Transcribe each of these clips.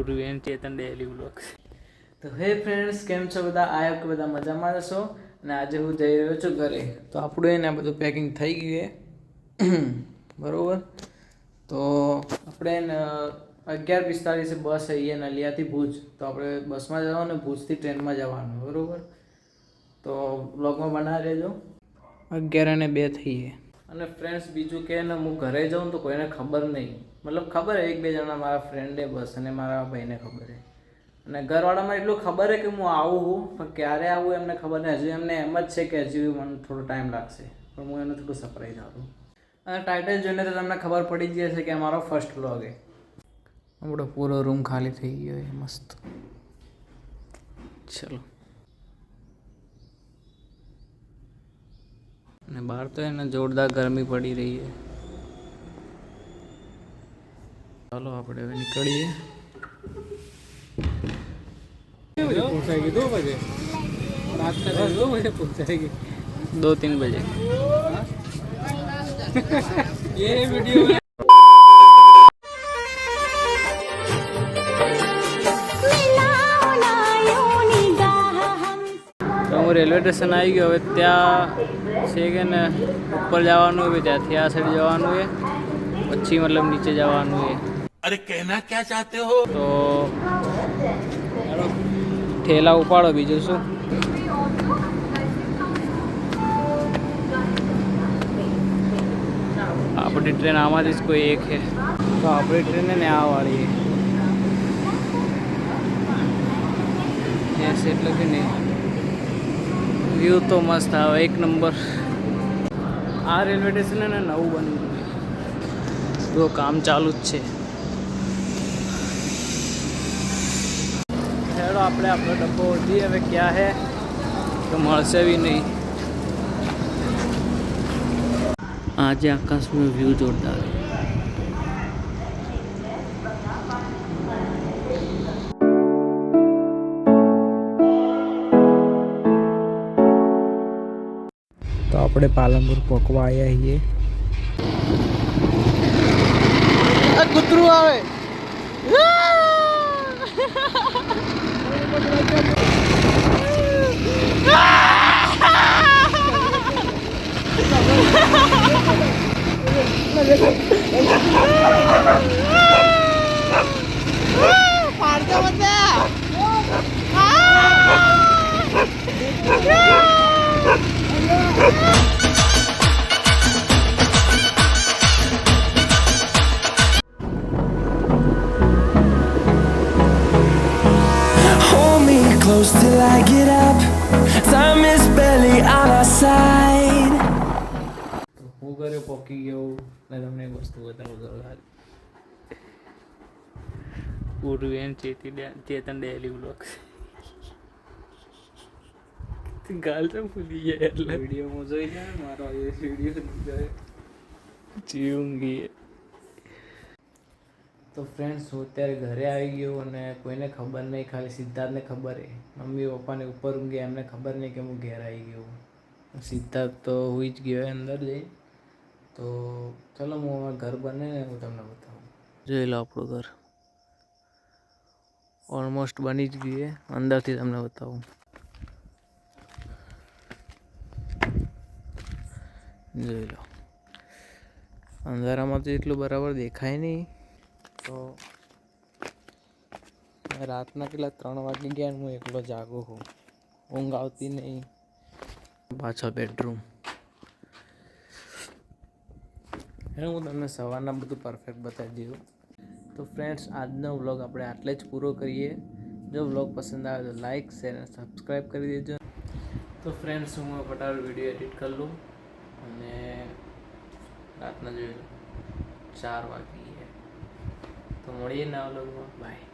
પૂર્વેન ચેતન daily vlogs. તો હે friends, કેમ છો બધા? આયો કે બધા મજામાં હશો. અને આજે હું જઈ રહ્યો છું ઘરે. તો આપણું એને બધું પેકિંગ થઈ ગયું બરાબર. તો આપણે 11:45 બસ અહીંયા નલિયાથી ભુજ. તો આપણે બસમાં જવાનું, ભુજથી ટ્રેનમાં જવાનું બરાબર. તો બ્લોગમાં બનાવી રહેજો. 11:02 થઈએ. અને ફ્રેન્ડ્સ બીજું કે ને, હું ઘરે જાઉં તો કોઈને ખબર નહીં. મતલબ ખબર હે, 1-2 જણા મારા ફ્રેન્ડે બસ, અને મારા ભાઈને ખબર હે. અને ઘરવાળામાં એટલું ખબર હે કે હું આવું છું, પણ ક્યારે આવું એમને ખબર નહીં. હજુ એમને એમ જ છે કે હજુ મને થોડો ટાઈમ લાગશે, પણ હું એને થોડું સરપ્રાઈઝ આપું. અને ટાઇટલ જોઈને તો તમને ખબર પડી જ જશે કે અમારો ફર્સ્ટ વ્લોગ છે. આપણો પૂરો રૂમ ખાલી થઈ ગયો છે મસ્ત. ચલો. અને બહાર તો એને જોરદાર ગરમી પડી રહી છે. ચાલો આપણે હવે નીકળીએ. पहुंचाएगी 2 बजे, रात का 2 बजे पहुंचाएगी, 2-3 बजे. ये वीडियो में તો હું રેલવે સ્ટેશન આવી ગયો. હવે ત્યાં છે કે ને ઉપર જવાનું હોય, ત્યાંથી આ સાઈડ જવાનું છે, પછી મતલબ નીચે જવાનું છે. अरे कहना क्या चाहते हो? તો ઠેલા ઉપાડો, બીજું શું. આપણી ટ્રેન આમાંથી જ કોઈ એક છે. તો આપણી ટ્રેન ને આ વાળી છે એટલે કે નહીં. વ્યૂ તો મસ્ત આવે, એક નંબર. આ રેલવે સ્ટેશન ને નવું બન્યું છે, તો કામ ચાલુ જ છે. હેડો આપણે આપણો ડબ્બો ઓળખીએ હવે ક્યાં હે, તો મળશે બી નહીં. આજે આકાશનો વ્યૂ જોરદાર. તો આપણે પાલનપુર પહોંચવા આવ્યા છીએ. કૂતરું આવે. Hold me close till I get up. Time is barely on our side. હું ઘરે પહોંચી ગયો ને તમને એક વસ્તુ બતાવું. પૂર્વેન ચેતન ડેલી વ્લોગ્સ. ગાલ તો ભૂલી ગયા એટલે વિડીયોમાં જોઈ જાય મારો વિડીયો જીવુંગી. તો ફ્રેન્ડ્સ, હું અત્યારે ઘરે આવી ગયો અને કોઈને ખબર નહીં, ખાલી સિદ્ધાર્થને ખબર છે. મમ્મી પપ્પાને ઉપર ઊંઘે, એમને ખબર નહીં કે હું ઘેર આવી ગયો. સિદ્ધાર્થ તો હોઈ જ ગયો અંદર જઈ. તો ચલો હું અમારું ઘર બને ને હું તમને બતાવું. જોઈ લો આપણું ઘર ઓલમોસ્ટ બની જ ગયું છે. અંદરથી તમને બતાવું. જોઈ લો. અંધારામાં તો એટલું બરાબર દેખાય નહીં. તો રાતના કેટલા 3 વાગી ગયા, હું એકલો જાગો છું, ઊંઘ આવતી નહીં. પાછો બેડરૂમ. હું તમને સવારના બધું પરફેક્ટ બતાવી દીધું. તો ફ્રેન્ડ્સ, આજનો વ્લોગ આપણે આટલે જ પૂરો કરીએ. જો વ્લોગ પસંદ આવે તો લાઇક, શેર અને સબસ્ક્રાઈબ કરી દેજો. તો ફ્રેન્ડ્સ, હું ફટાફટ વિડીયો એડિટ કરી લઉં. અને રાતના જોઈ લો 4 વાગી ગયા. તો મળીએ નવા વ્લોગમાં. બાય.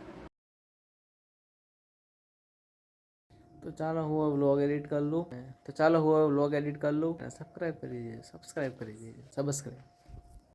તો ચાલો હું વ્લોગ એડિટ કરી લઉં. સબસ્ક્રાઈબ કરી દેજો.